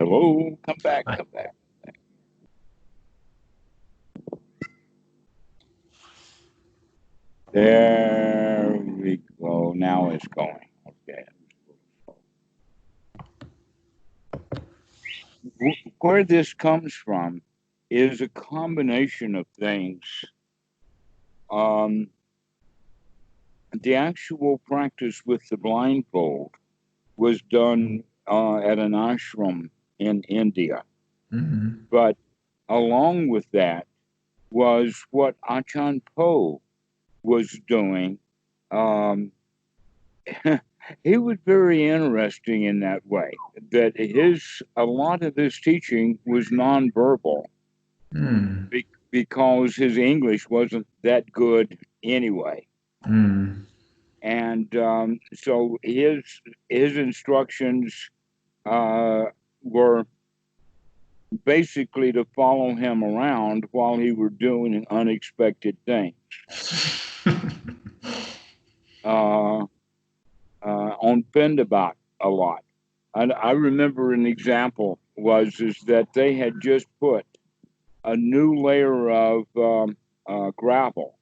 Hello, come back, Hi. come back. There we go. Now it's going. Okay. Where this comes from is a combination of things. Um, the actual practice with the blindfold was done at an ashram in India. Mm-hmm. But along with that was what Achan Po was doing. Um, he was very interesting in that way. That a lot of his teaching was nonverbal Mm. because his English wasn't that good anyway. Mm. And so his instructions were basically to follow him around while he were doing unexpected things. Uh, on Pendabat a lot. I remember an example is that they had just put a new layer of gravel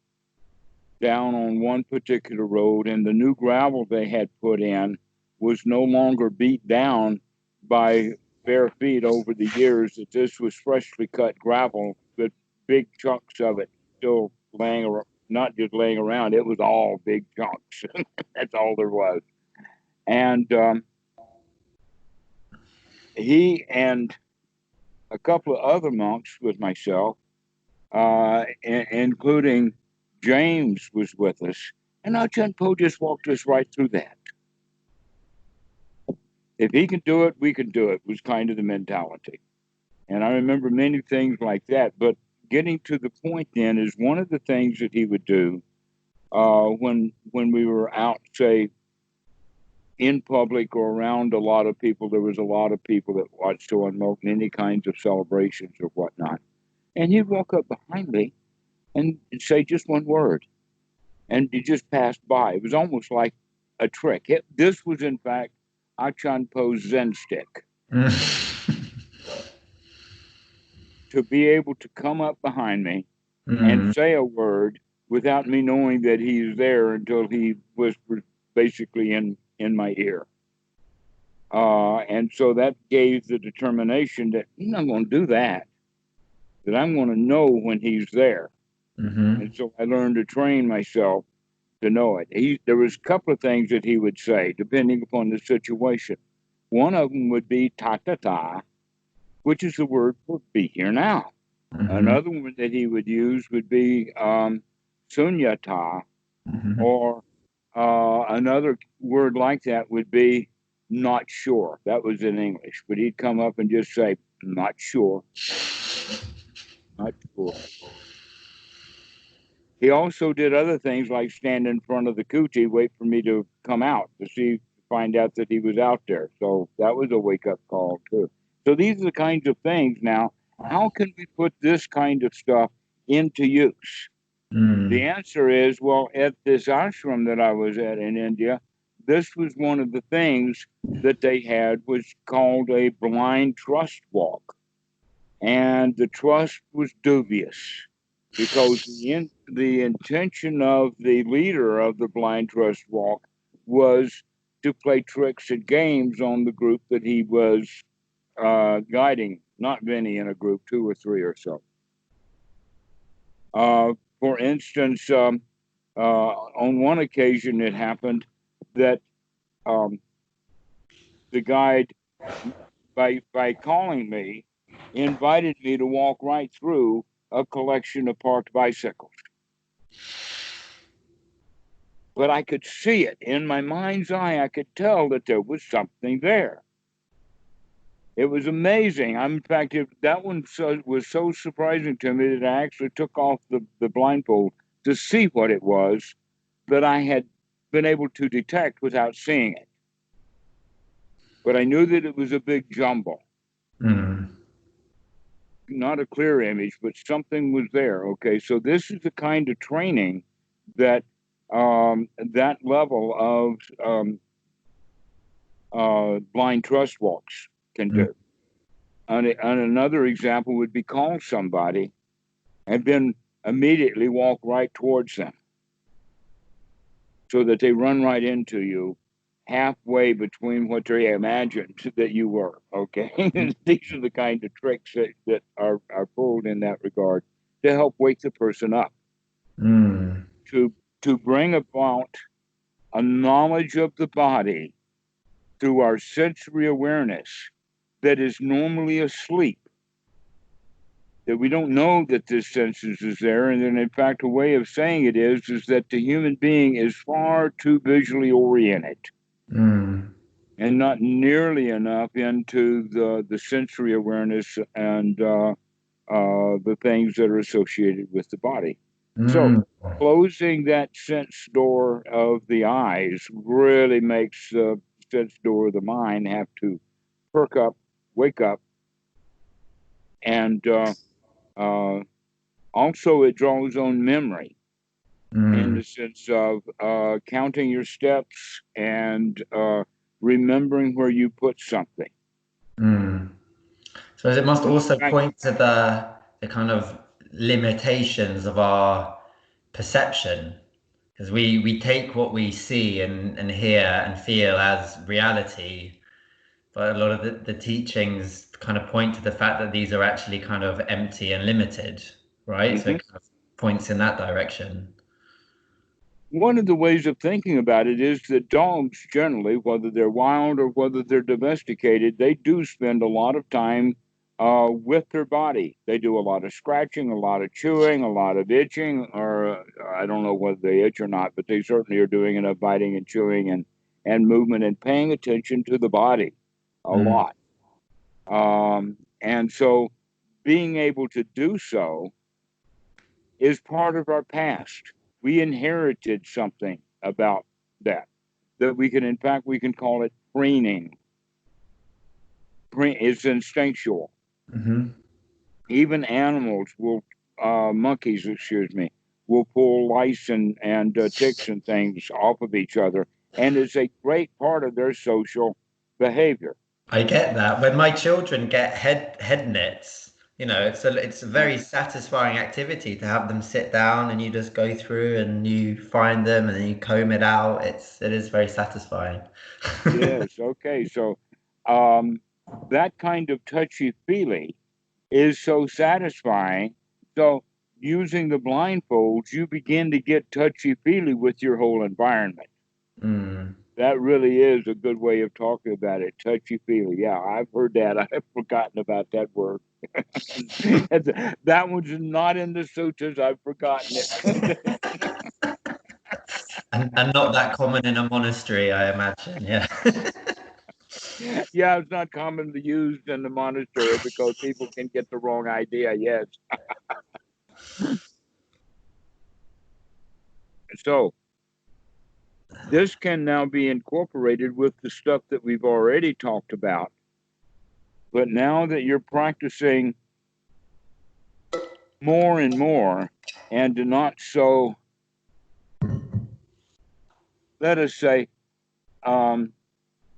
down on one particular road, and the new gravel they had put in was no longer beat down by bare feet over the years. That this was freshly cut gravel, with big chunks of it still laying around. Not just laying around; it was all big chunks. That's all there was. And he and a couple of other monks with myself, including James, was with us. And Ajahn Po just walked us right through that. If he can do it, we can do it, was kind of the mentality. And I remember many things like that. But getting to the point then is one of the things that he would do when we were out, say, in public or around a lot of people. There was a lot of people that watched on any kinds of celebrations or whatnot. And he'd walk up behind me and say just one word, and he just passed by. It was almost like a trick. This was, in fact, Achan Po's Zen stick, to be able to come up behind me and Mm. say a word without me knowing that he's there until he whispered basically in my ear. And so that gave the determination that I'm not going to do that, that I'm going to know when he's there. Mm-hmm. And so I learned to train myself to know it. There was a couple of things that he would say, depending upon the situation. One of them would be ta ta ta, which is the word for be here now. Mm-hmm. Another one that he would use would be sunyata, Mm-hmm. or another word like that would be not sure. That was in English, but he'd come up and just say, not sure, not sure. He also did other things like stand in front of the coochie, wait for me to come out find out that he was out there. So that was a wake up call too. So these are the kinds of things. Now, how can we put this kind of stuff into use? The Mm. answer is, well, at this ashram that I was at in India, this was one of the things that they had was called a blind trust walk. And the trust was dubious because the intention of the leader of the blind trust walk was to play tricks and games on the group that he was guiding, not many in a group, two or three or so. For instance, on one occasion, it happened that um, the guide, by calling me, invited me to walk right through a collection of parked bicycles. But I could see it in my mind's eye. I could tell that there was something there. It was amazing. In fact, that one was so surprising to me that I actually took off the blindfold to see what it was that I had been able to detect without seeing it. But I knew that it was a big jumble. Mm. Not a clear image, but something was there. Okay, so this is the kind of training that that level of blind trust walks can Mm. do. And another example would be call somebody and then immediately walk right towards them so that they run right into you halfway between what they imagined that you were. Okay. These are the kind of tricks that are pulled in that regard to help wake the person up, to bring about a knowledge of the body through our sensory awareness that is normally asleep, that we don't know that this senses is there. And then, in fact, a way of saying it is that the human being is far too visually oriented and not nearly enough into the sensory awareness and the things that are associated with the body. So closing that sense door of the eyes really makes the sense door of the mind have to perk up, wake up, and also it draws on memory in the sense of counting your steps and remembering where you put something. So it must also point to the kind of limitations of our perception, because we take what we see and hear and feel as reality, but a lot of the teachings kind of point to the fact that these are actually kind of empty and limited, right? So it kind of points in that direction. One of the ways of thinking about it is that dogs generally, whether they're wild or whether they're domesticated, they do spend a lot of time with their body. They do a lot of scratching, a lot of chewing, a lot of itching, or I don't know whether they itch or not, but they certainly are doing enough biting and chewing and movement and paying attention to the body a lot. And so being able to do so is part of our past. We inherited something about that we can, in fact, we can call it preening. It's instinctual. Even animals will, monkeys, excuse me, will pull lice and ticks and things off of each other. And it's a great part of their social behavior. I get that. When my children get head nets, it's a very satisfying activity to have them sit down and you just go through and you find them and then you comb it out. It is very satisfying. Yes. Okay. So that kind of touchy-feely is so satisfying. So using the blindfolds, you begin to get touchy-feely with your whole environment. That really is a good way of talking about it. Touchy-feely. Yeah, I've heard that. I've forgotten about that word. That one's not in the sutras. I've forgotten it. and not that common in a monastery, I imagine. Yeah. Yeah, it's not commonly used in the monastery because people can get the wrong idea. Yes. So this can now be incorporated with the stuff that we've already talked about. But now that you're practicing more and more and do not so, let us say,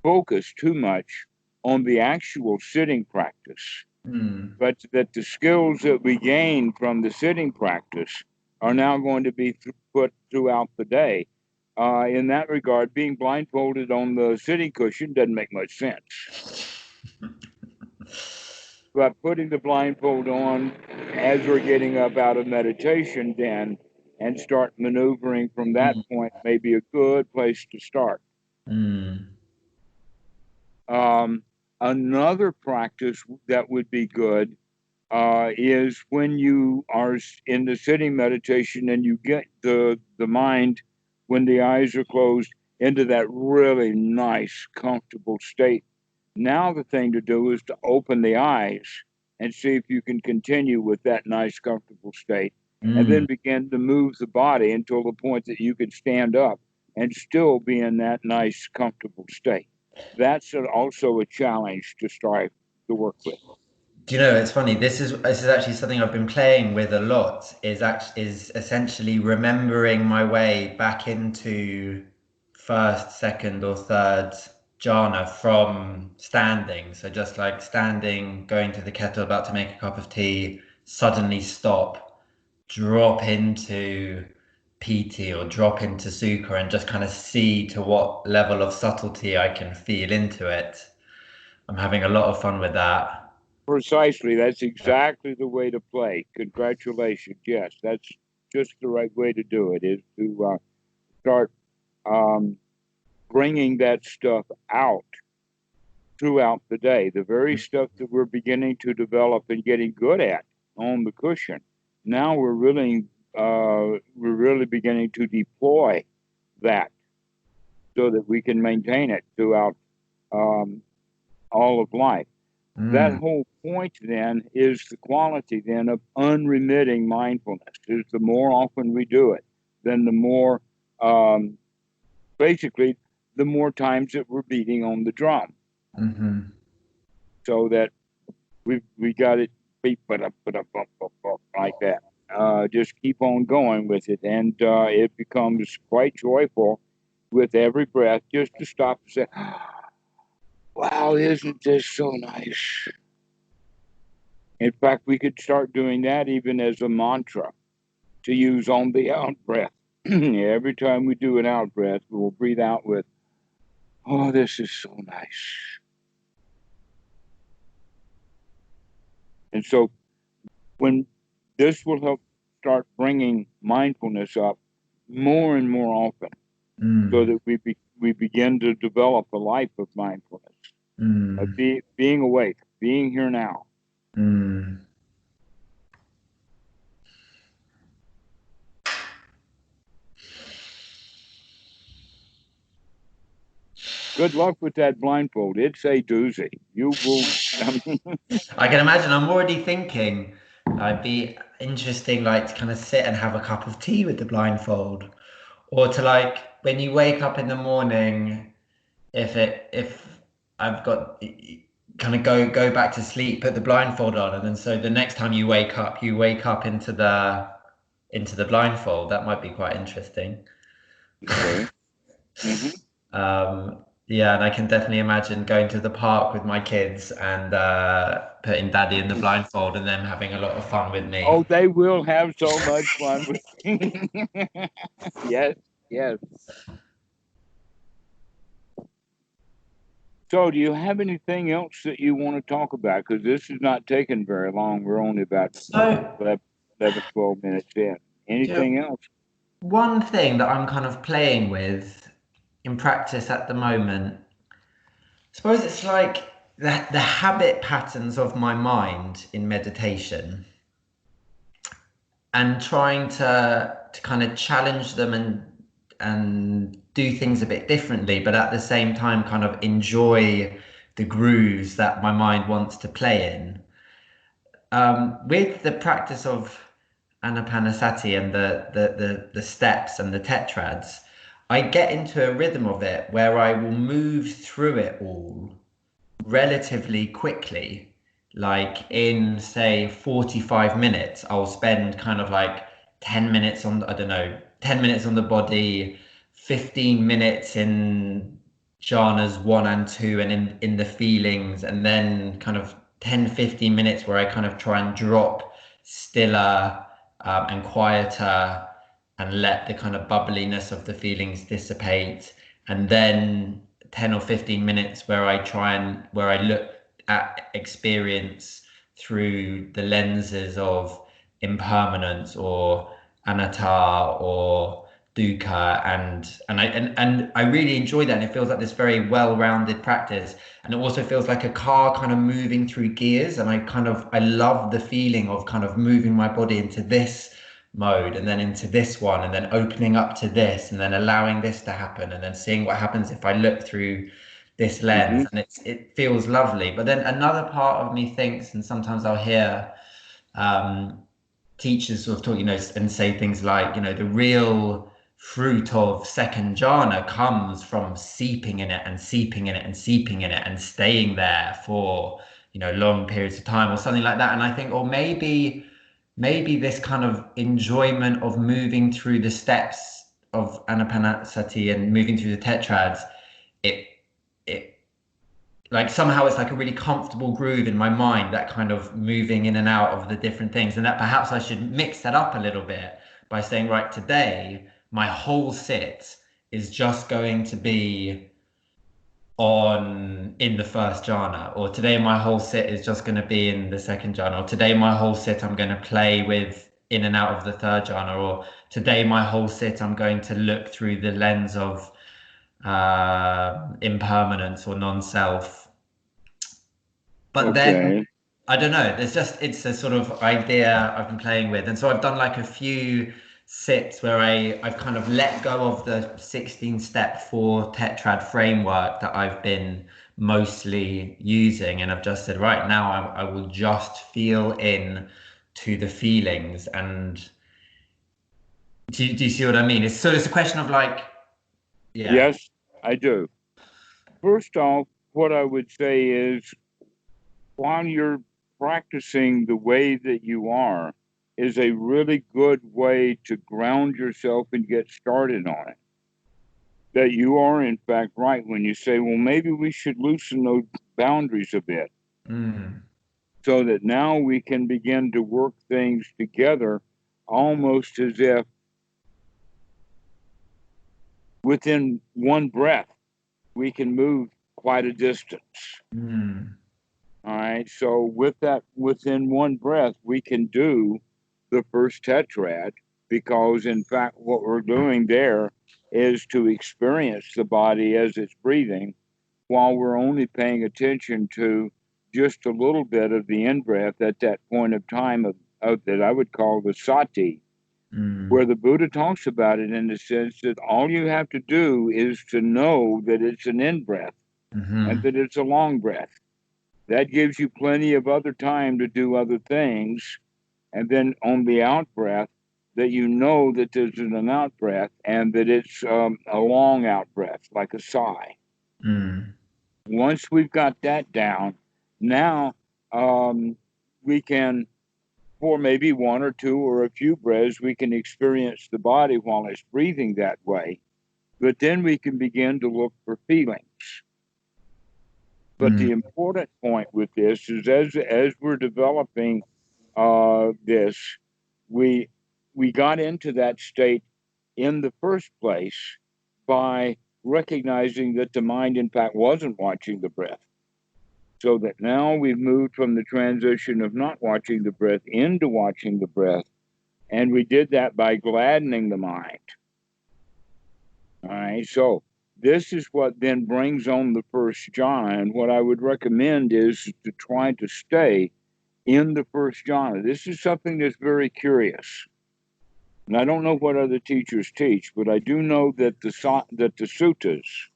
focus too much on the actual sitting practice, but that the skills that we gain from the sitting practice are now going to be put throughout the day. In that regard, being blindfolded on the sitting cushion doesn't make much sense. But putting the blindfold on as we're getting up out of meditation then and start maneuvering from that point may be a good place to start. Another practice that would be good is when you are in the sitting meditation and you get the mind, when the eyes are closed, into that really nice, comfortable state. Now the thing to do is to open the eyes and see if you can continue with that nice, comfortable state, and then begin to move the body until the point that you can stand up and still be in that nice, comfortable state. That's also a challenge to strive to work with. Do you know, it's funny. This is actually something I've been playing with a lot. Is essentially remembering my way back into first, second, or third jhana from standing. So just like standing, going to the kettle, about to make a cup of tea, suddenly stop, drop into PT or drop into Sukha, and just kind of see to what level of subtlety I can feel into it. I'm having a lot of fun with that. Precisely. That's exactly the way to play. Congratulations. Yes, that's just the right way to do it, is to start um, bringing that stuff out throughout the day. The very stuff that we're beginning to develop and getting good at on the cushion. Now we're really beginning to deploy that so that we can maintain it throughout all of life. That whole point then is the quality then of unremitting mindfulness. Is the more often we do it, then the more basically the more times that we're beating on the drum. So that we got it beat like that. Just keep on going with it, and it becomes quite joyful with every breath. Just to stop and say, "Wow, isn't this so nice?" In fact, we could start doing that even as a mantra to use on the out breath. Every time we do an out breath, we'll breathe out with, "Oh, this is so nice." And so when this will help start bringing mindfulness up more and more often, so that we begin to develop a life of mindfulness, of being awake, being here now. Good luck with that blindfold. It's a doozy. You will. I can imagine. I'm already thinking it'd be interesting, like to kind of sit and have a cup of tea with the blindfold, or to like when you wake up in the morning, if I've got kind of go back to sleep, put the blindfold on, and then so the next time you wake up into the blindfold. That might be quite interesting. Okay. Yeah, and I can definitely imagine going to the park with my kids and putting Daddy in the blindfold and them having a lot of fun with me. Oh, they will have so much fun with me. Yes, yes. So, do you have anything else that you want to talk about? Because this is not taking very long. We're only about So, 11, 12 minutes in. Anything else? one thing that I'm kind of playing with in practice at the moment, I suppose it's like the habit patterns of my mind in meditation, and trying to kind of challenge them and do things a bit differently, but at the same time kind of enjoy the grooves that my mind wants to play in. With the practice of anapanasati and the steps and the tetrads, I get into a rhythm of it where I will move through it all relatively quickly. Like in, say, 45 minutes, I'll spend kind of like 10 minutes on, I don't know, 10 minutes on the body, 15 minutes in jhanas 1 and 2 and in the feelings, and then kind of 10-15 minutes where I kind of try and drop stiller and quieter and let the kind of bubbliness of the feelings dissipate. And then 10 or 15 minutes where I look at experience through the lenses of impermanence or anatta or dukkha, and I really enjoy that, and it feels like this very well-rounded practice, and it also feels like a car kind of moving through gears, and I love the feeling of kind of moving my body into this mode and then into this one and then opening up to this and then allowing this to happen and then seeing what happens if I look through this lens, and it feels lovely. But then another part of me thinks, and sometimes I'll hear teachers sort of talk, and say things like, the real fruit of second jhana comes from seeping in it and seeping in it and seeping in it and staying there for, long periods of time or something like that. And I think, or maybe this kind of enjoyment of moving through the steps of anapanasati and moving through the tetrads, it like somehow it's like a really comfortable groove in my mind, that kind of moving in and out of the different things. And that perhaps I should mix that up a little bit by saying, right, today, my whole sit is just going to be on in the first jhana, or today my whole sit is just going to be in the second jhana, or today my whole sit I'm going to play with in and out of the third jhana, or today my whole sit I'm going to look through the lens of impermanence or non-self. But then Okay. I don't know, it's a sort of idea I've been playing with. And so I've done like a few sits where I've kind of let go of the 16 step 4 tetrad framework that I've been mostly using. And I've just said, right now I will just feel in to the feelings. And do you see what I mean? It's a question of like, yeah. Yes, I do. First off, what I would say is while you're practicing the way that you are, is a really good way to ground yourself and get started on it. That you are, in fact, right when you say, well, maybe we should loosen those boundaries a bit Mm, so that now we can begin to work things together almost as if within one breath we can move quite a distance. mm, All right. So with that, within one breath, we can do the first tetrad because, in fact, what we're doing there is to experience the body as it's breathing while we're only paying attention to just a little bit of the in breath at that point of time of that I would call the sati, where mm, the Buddha talks about it in the sense that all you have to do is to know that it's an in breath and mm-hmm, that it's a long breath. That gives you plenty of other time to do other things. And then on the out breath, that you know that there's an out breath and that it's a long out breath, like a sigh. mm, Once we've got that down, now we can, for maybe one or two or a few breaths, we can experience the body while it's breathing that way. But then we can begin to look for feelings. But mm, the important point with this is as we're developing this, we we got into that state in the first place by recognizing that the mind, in fact, wasn't watching the breath. So that now we've moved from the transition of not watching the breath into watching the breath, and we did that by gladdening the mind. All right, so this is what then brings on the first jhana, and what I would recommend is to try to stay in the first jhana. This is something that's very curious. And I don't know what other teachers teach, but I do know that the suttas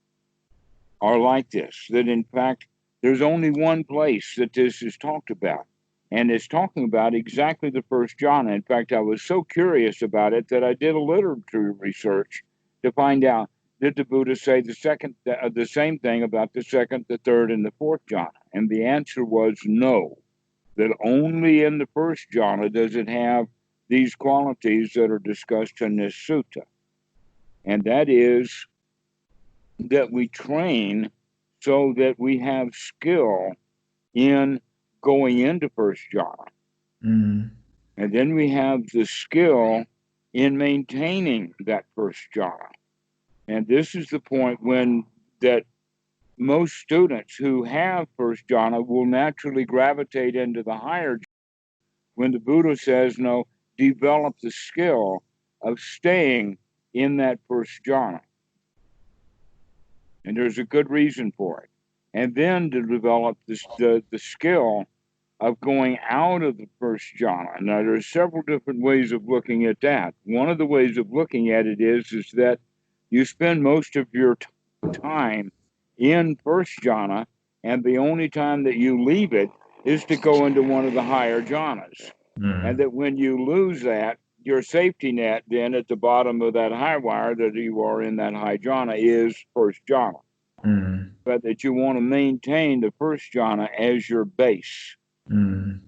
are like this, that in fact, there's only one place that this is talked about. And it's talking about exactly the first jhana. In fact, I was so curious about it that I did a literature research to find out, did the Buddha say the same thing about the second, the third, and the fourth jhana? And the answer was no, that only in the first jhana does it have these qualities that are discussed in this sutta. And that is that we train so that we have skill in going into first jhana. mm, And then we have the skill in maintaining that first jhana. And this is the point when that most students who have first jhana will naturally gravitate into the higher jhana. When the Buddha says, no, develop the skill of staying in that first jhana. And there's a good reason for it. And then to develop the skill of going out of the first jhana. Now, there's several different ways of looking at that. One of the ways of looking at it is that you spend most of your time in first jhana, and the only time that you leave it is to go into one of the higher jhanas. And mm, that when you lose that, your safety net then at the bottom of that high wire that you are in that high jhana is first jhana. mm, But that you want to maintain the first jhana as your base. mm,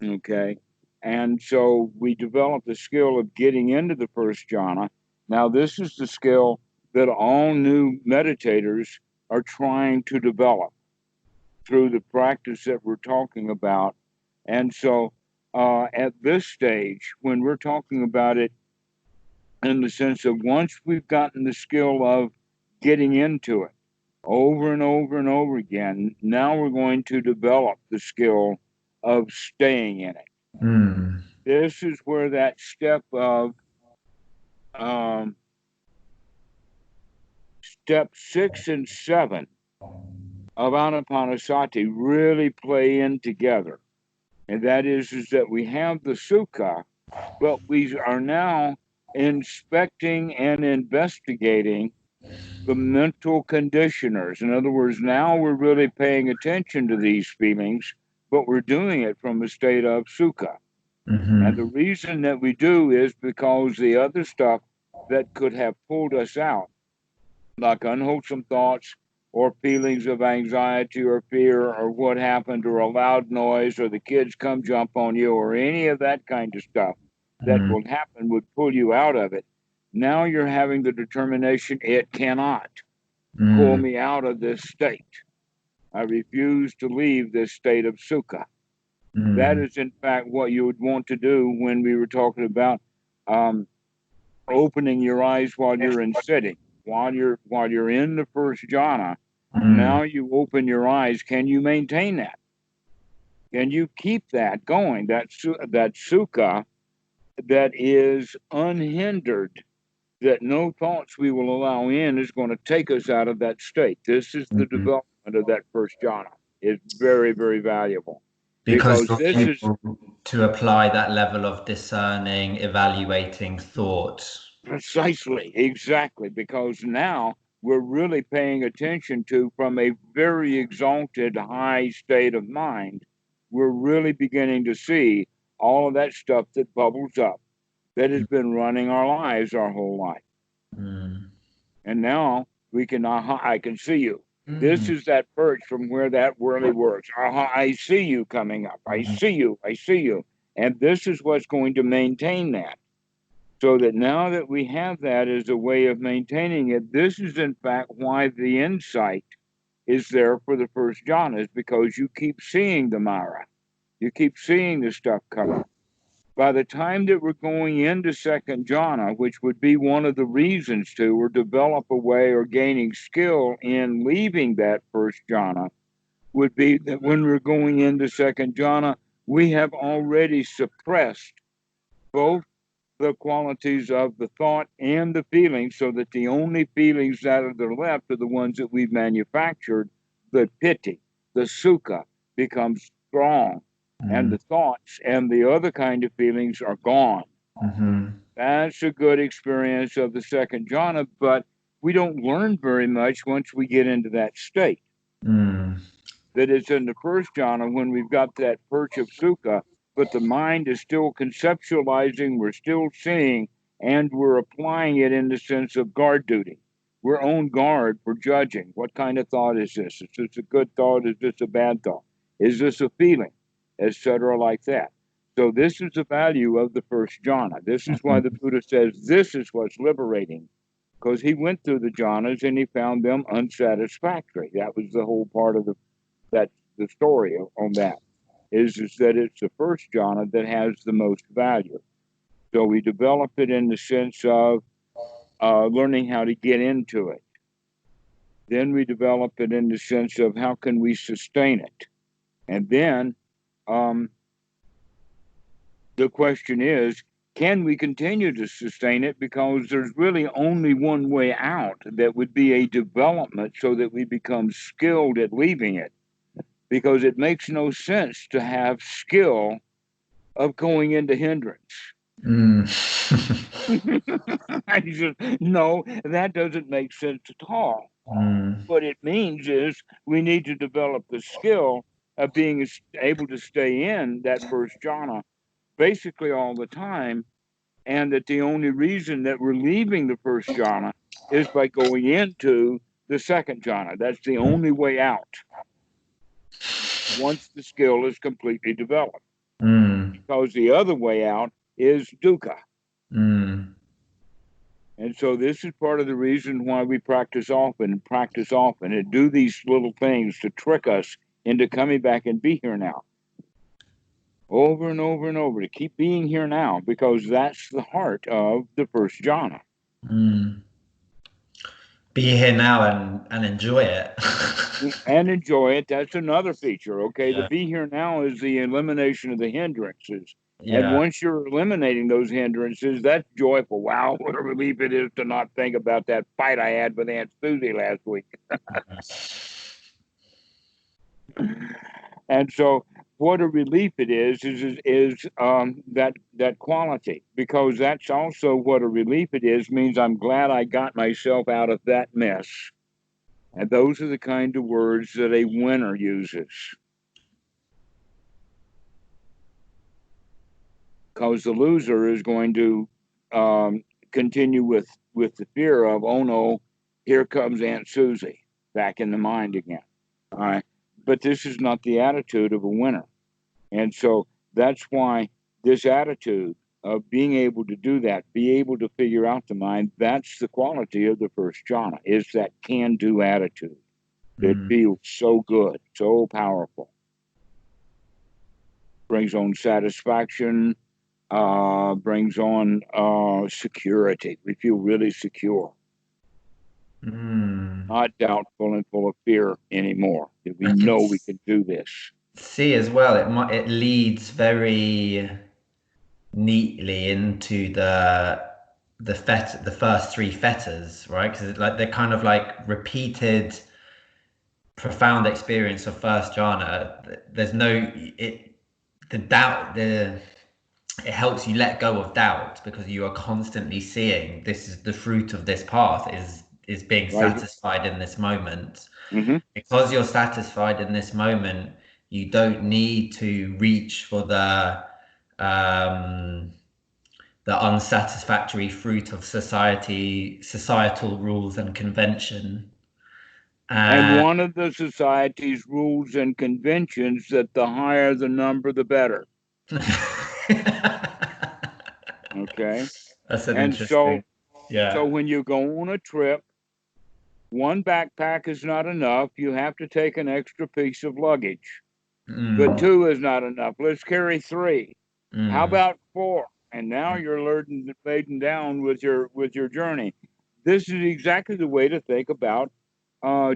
Okay. And so we develop the skill of getting into the first jhana. Now, this is the skill that all new meditators are trying to develop. through the practice that we're talking about. And so at this stage, when we're talking about it in the sense of once we've gotten the skill of getting into it over and over and over again, now we're going to develop the skill of staying in it. Mm. This is where that step of step 6 and 7 of Anapanasati really play in together. And that is that we have the sukha, but we are now inspecting and investigating the mental conditioners. In other words, now we're really paying attention to these feelings, but we're doing it from a state of sukha. And the reason that we do is because the other stuff that could have pulled us out, like unwholesome thoughts or feelings of anxiety or fear or what happened or a loud noise or the kids come jump on you or any of that kind of stuff that will happen would pull you out of it. Now you're having the determination it cannot pull me out of this state. I refuse to leave this state of sukha. That is, in fact, what you would want to do when we were talking about opening your eyes while you're in sitting. While you're in the first jhana, now you open your eyes. Can you maintain that? Can you keep that going? That sukha that is unhindered, that no thoughts we will allow in is going to take us out of that state. This is the development of that first jhana. It's very, very valuable. Because you're this is able to apply that level of discerning, evaluating thought. precisely, exactly, because now we're really paying attention to, from a very exalted high state of mind, we're really beginning to see all of that stuff that bubbles up that has been running our lives our whole life. And now we can, I can see you. This is that perch from where that really works. I see you coming up. I see you. I see you. And this is what's going to maintain that. So that now that we have that as a way of maintaining it, this is in fact why the insight is there for the first jhana, is because you keep seeing the Mara. You keep seeing the stuff coming. By the time that we're going into second jhana, which would be one of the reasons to, or develop a way or gaining skill in leaving that first jhana, would be that when we're going into second jhana, we have already suppressed both the qualities of the thought and the feelings, so that the only feelings that are left are the ones that we've manufactured. The piti, the sukha, becomes strong, and the thoughts and the other kind of feelings are gone. That's a good experience of the second jhana, but we don't learn very much once we get into that state. That is in the first jhana when we've got that perch of sukha, but the mind is still conceptualizing, we're still seeing, and we're applying it in the sense of guard duty. We're on guard for judging. What kind of thought is this? Is this a good thought? Is this a bad thought? Is this a feeling? Etc. like that. So this is the value of the first jhana. This is why the Buddha says this is what's liberating, because he went through the jhanas and he found them unsatisfactory. That was the whole part of the story on that. Is that it's the first jhana that has the most value. So we develop it in the sense of learning how to get into it. Then we develop it in the sense of how can we sustain it. And then the question is, can we continue to sustain it? Because there's really only one way out, that would be a development so that we become skilled at leaving it. Because it makes no sense to have skill of going into hindrance. I just, no, that doesn't make sense at all. What it means is we need to develop the skill of being able to stay in that first jhana basically all the time, and that the only reason that we're leaving the first jhana is by going into the second jhana. That's the only way out once the skill is completely developed. Because the other way out is dukkha. And so this is part of the reason why we practice often and do these little things to trick us into coming back and be here now. Over and over and over, to keep being here now, because that's the heart of the first jhana. Be here now and enjoy it. And enjoy it. That's another feature. Okay, Yeah. the be here now is the elimination of the hindrances. Yeah. And once you're eliminating those hindrances, that's joyful. Wow, what a relief it is to not think about that fight I had with Aunt Susie last week. And so what a relief it is that quality, because that's also what a relief it is, means I'm glad I got myself out of that mess. And those are the kind of words that a winner uses. Because the loser is going to continue with the fear of, oh no, here comes Aunt Susie back in the mind again. All right. But this is not the attitude of a winner. And so that's why this attitude of being able to do that, be able to figure out the mind, that's the quality of the first jhana, is that can-do attitude. It feels so good, so powerful. Brings on satisfaction, brings on security. We feel really secure. Not doubtful and full of fear anymore. We know we can do this. See as well, it leads very neatly into the first three fetters, right? Because they're kind of like repeated profound experience of first jhana. There's no it helps you let go of doubt, because you are constantly seeing this is the fruit of this path is being satisfied in this moment. Because you're satisfied in this moment, you don't need to reach for the unsatisfactory fruit of societal rules and convention. And one of the society's rules and conventions that the higher the number, the better. Okay. That's an and interesting. So when you go on a trip, one backpack is not enough. You have to take an extra piece of luggage. But 2 is not enough. Let's carry 3. How about 4? And now you're laden down with your journey. This is exactly the way to think about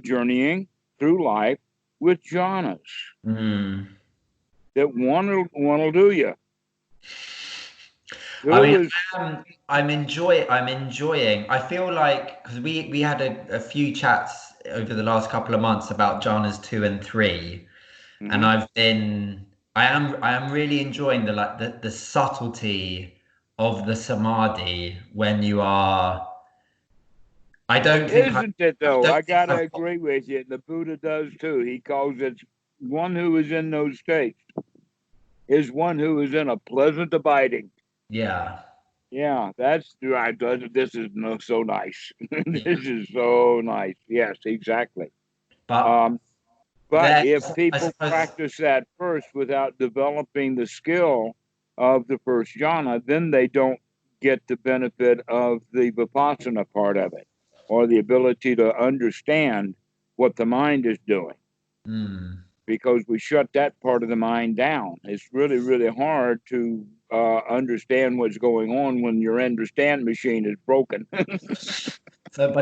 journeying through life with jhanas. That one will do you. I'm enjoying. I feel like, because we had a few chats over the last couple of months about jhanas 2 and 3, and I am really enjoying the subtlety of the samadhi when you are. I don't think. Isn't it though? I gotta agree with you. The Buddha does too. He calls it one who is in those states is one who is in a pleasant abiding. Yeah, that's right. This is so nice. This is so nice. Yes, exactly. But if people practice that first without developing the skill of the first jhana, then they don't get the benefit of the vipassana part of it, or the ability to understand what the mind is doing. Because we shut that part of the mind down. It's really, really hard to understand what's going on when your understand machine is broken. But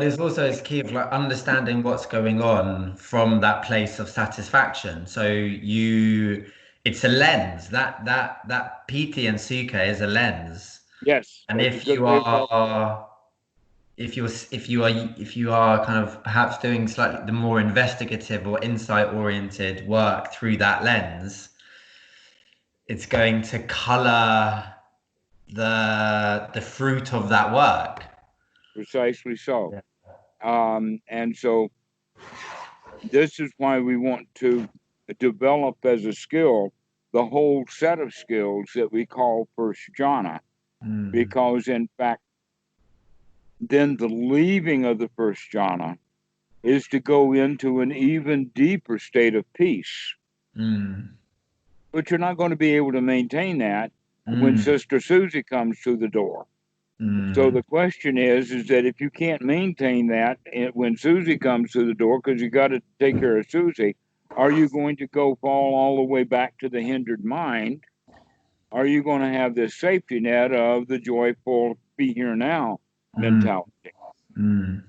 it's key of like understanding what's going on from that place of satisfaction. So it's a lens. That piti and sukha is a lens. Yes. And if you are kind of perhaps doing slightly the more investigative or insight oriented work through that lens, it's going to color the fruit of that work. Precisely so. And so this is why we want to develop as a skill the whole set of skills that we call first jhana, because in fact, then the leaving of the first jhana is to go into an even deeper state of peace. But you're not going to be able to maintain that when Sister Susie comes through the door. So the question is that if you can't maintain that when Susie comes through the door, because you got to take care of Susie, Are you going to go fall all the way back to the hindered mind? Are you going to have this safety net of the joyful be here now mentality? Mm.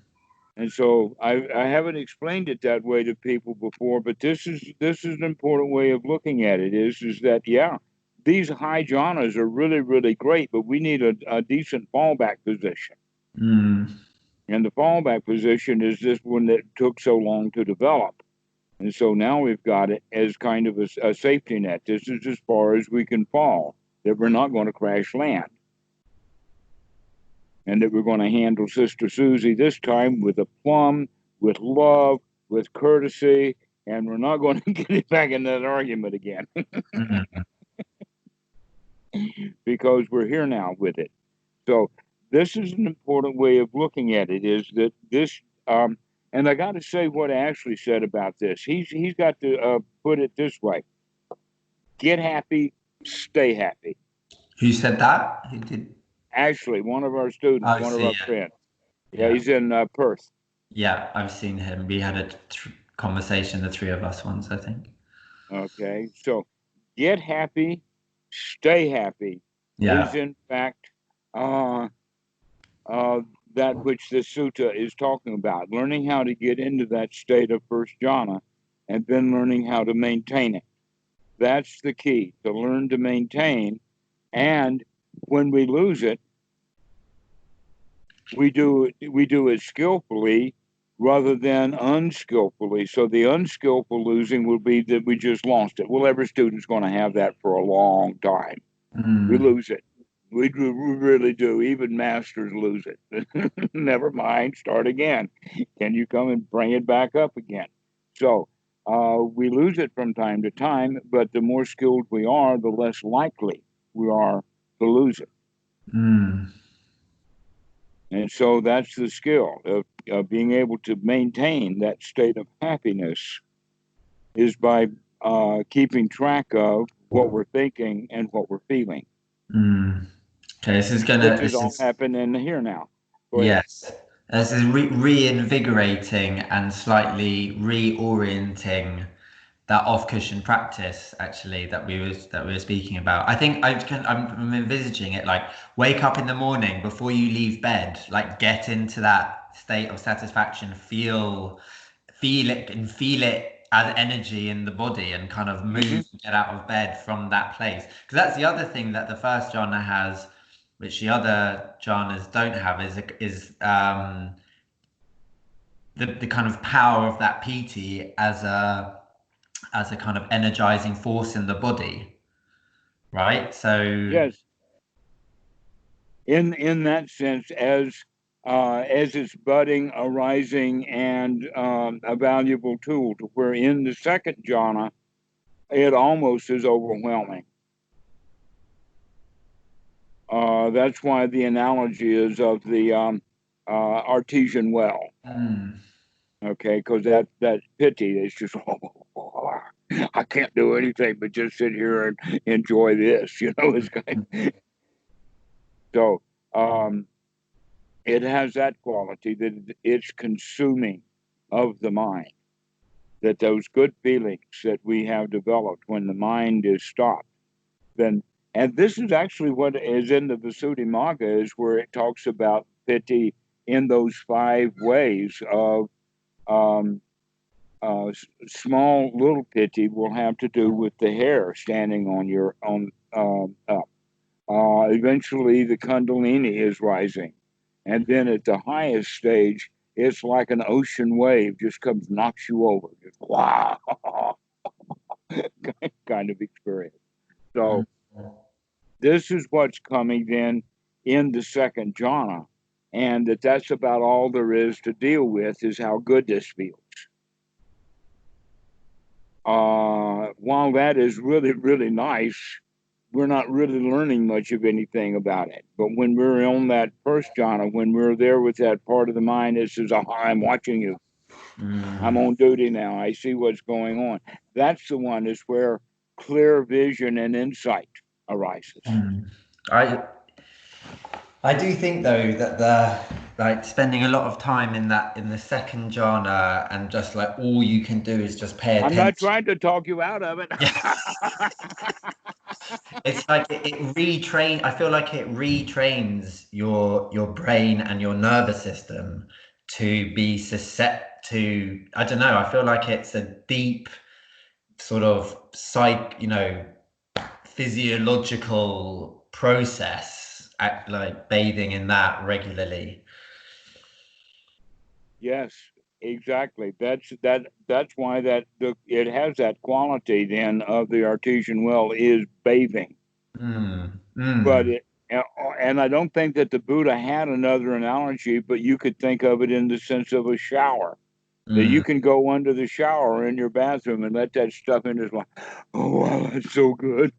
And so I haven't explained it that way to people before, but this is an important way of looking at it. Is that these high jhanas are really, really great, but we need a decent fallback position. Mm. And the fallback position is this one that took so long to develop. And so now we've got it as kind of a safety net. This is as far as we can fall, that we're not going to crash land. And that we're going to handle Sister Susie this time with aplomb, with love, with courtesy, and we're not going to get back in that argument again. Because we're here now with it. So this is an important way of looking at it, is that this, and I got to say what Ashley said about this. He's got to put it this way: get happy, stay happy. Who said that? Who did? Ashley, one of our students, Oh, one of see, our friends. Yeah, he's in Perth. Yeah, I've seen him. We had a conversation, the three of us once, I think. Okay, so get happy, stay happy is Yeah. in fact that which this sutta is talking about. Learning how to get into that state of first jhana, and then learning how to maintain it. That's the key, to learn to maintain. And when we lose it, we do it skillfully rather than unskillfully. So the unskillful losing will be that we just lost it. Well, every student's going to have that for a long time. We lose it. We really do. Even masters lose it. Never mind. Start again. Can you come and bring it back up again? So we lose it from time to time, but the more skilled we are, the less likely we are to lose it. And so that's the skill of being able to maintain that state of happiness, is by keeping track of what we're thinking and what we're feeling. Okay, Which is all happen in the here now. Yes, this is reinvigorating and slightly reorienting that off-cushion practice, actually, that we were speaking about. I think I'm envisaging it like, wake up in the morning before you leave bed, like get into that state of satisfaction, feel it as energy in the body, and kind of move, get out of bed from that place. Because that's the other thing that the first jhana has, which the other jhanas don't have, is the kind of power of that piti as a kind of energizing force in the body, right? So yes, in that sense, as it's budding, arising, and a valuable tool, to where in the second jhana it almost is overwhelming. That's why the analogy is of the artesian well. Okay, because that pity is just, I can't do anything but just sit here and enjoy this. It's kind of, so it has that quality, that it's consuming of the mind. That those good feelings that we have developed when the mind is stopped, then, and this is actually what is in the Visuddhimagga, is where it talks about piti in those 5 ways of small little piti will have to do with the hair standing on your own up. Eventually, the Kundalini is rising, and then at the highest stage, it's like an ocean wave just comes, knocks you over, just wow, kind of experience. So this is what's coming then in the second jhana, and that's about all there is to deal with, is how good this feels. While that is really, really nice, we're not really learning much of anything about it. But when we're on that first jhana, when we're there with that part of the mind that says, I'm watching you. I'm on duty now. I see what's going on. That's the one is where clear vision and insight arises. I do think, though, that like spending a lot of time in the second jhana, and just like all you can do is just pay I'm not attention. trying to talk you out of it. It's like it retrain. I feel like it retrains your brain and your nervous system to be susceptible to. I don't know. I feel like it's a deep sort of physiological process. Like bathing in that regularly. Yes, exactly. That's why it has that quality then of the artesian well is bathing. But and I don't think that the Buddha had another analogy, but you could think of it in the sense of a shower. That you can go under the shower in your bathroom and let that stuff in. Is like, oh wow, that's so good.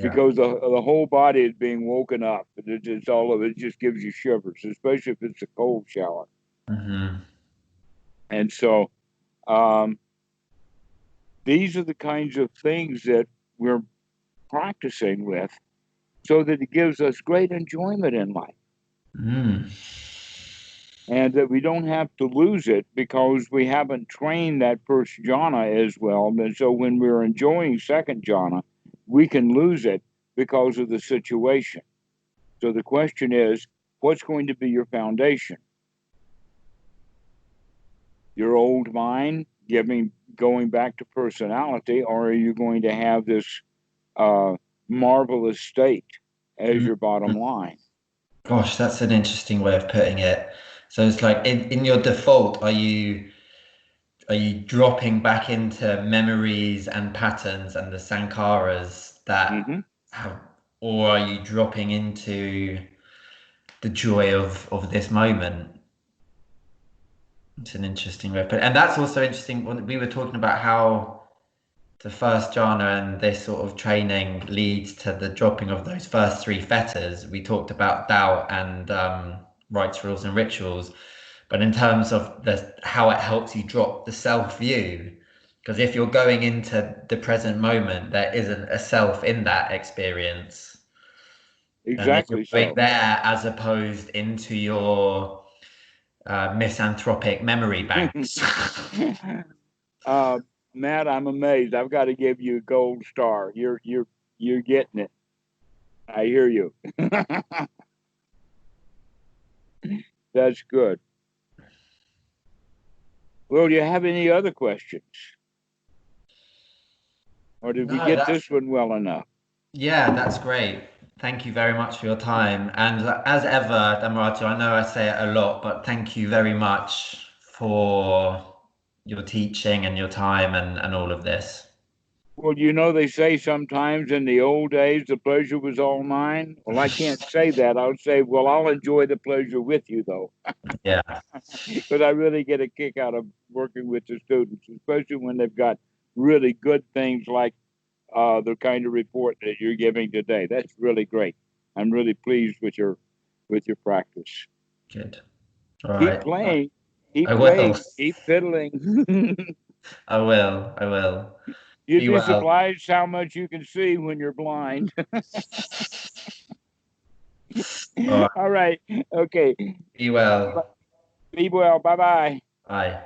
Because the whole body is being woken up. It's all of it. It just gives you shivers, especially if it's a cold shower. And so these are the kinds of things that we're practicing with so that it gives us great enjoyment in life. And that we don't have to lose it because we haven't trained that first jhana as well. And so when we're enjoying second jhana, we can lose it because of the situation. So the question is, what's going to be your foundation? Your old mind, going back to personality, or are you going to have this marvelous state as your bottom line? Gosh, that's an interesting way of putting it. So it's like in your default, are you dropping back into memories and patterns and the sankharas that have, or are you dropping into the joy of this moment? It's an interesting way of putting it. And that's also interesting when we were talking about how the first jhana and this sort of training leads to the dropping of those first three fetters. We talked about doubt and rites, rules, and rituals, but in terms of how it helps you drop the self view, because if you're going into the present moment, there isn't a self in that experience. And if you're Exactly going so. there as opposed into your misanthropic memory banks. Matt, I'm amazed. I've got to give you a gold star. You're getting it. I hear you. That's good. Well, do you have any other questions? Or did we get this one well enough? Yeah, that's great. Thank you very much for your time. And as ever, Dhammarato, I know I say it a lot, but thank you very much for your teaching and your time and all of this. Well, they say sometimes in the old days the pleasure was all mine. Well, I can't say that. I'll say, well, I'll enjoy the pleasure with you, though. Yeah. Because I really get a kick out of working with the students, especially when they've got really good things like the kind of report that you're giving today. That's really great. I'm really pleased with your practice. Good. All Keep right. playing, I will. keep fiddling. I will. I will. You'd Be be well. surprised how much you can see when you're blind. All right. All right. Okay. Be well. Be well. Bye-bye. Bye.